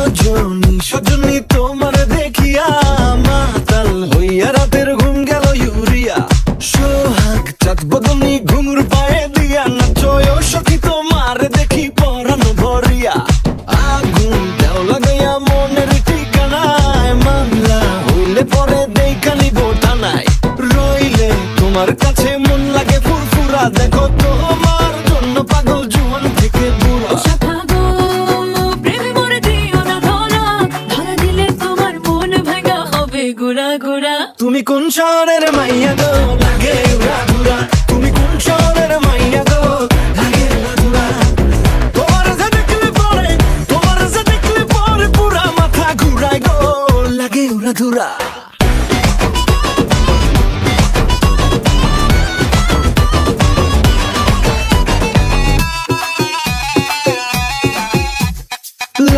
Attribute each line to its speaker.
Speaker 1: রজনী সজনী তোমার দেখিয়া মাতাল হইয়া রাতের ঘুম গেল ইউরিয়া। সোহাগ চাঁদ বদনী ঘুঙুর পায়ে দিয়া নাচয় সখী তোমার দেখি পরানো ভরিয়া। আগুন দেও লাগাইয়া মনের ঠিকানায় মামলা হইলে পরে দেখানি বোটানায়। রইলে তোমার কাছে মন লাগে ফুরফুরা দেখো তোমার জন্য পাগল জুয়ান থেকে বুড়া। তুমি কোন শহরের মাইয়া গো লাগে উড়াধুরা, তুমি কোন শহরের মাইয়া গো লাগে উড়াধুরা। তোমার যে দেখলে পরে পুরা মাথা ঘুরায় গো লাগে উড়াধুরা।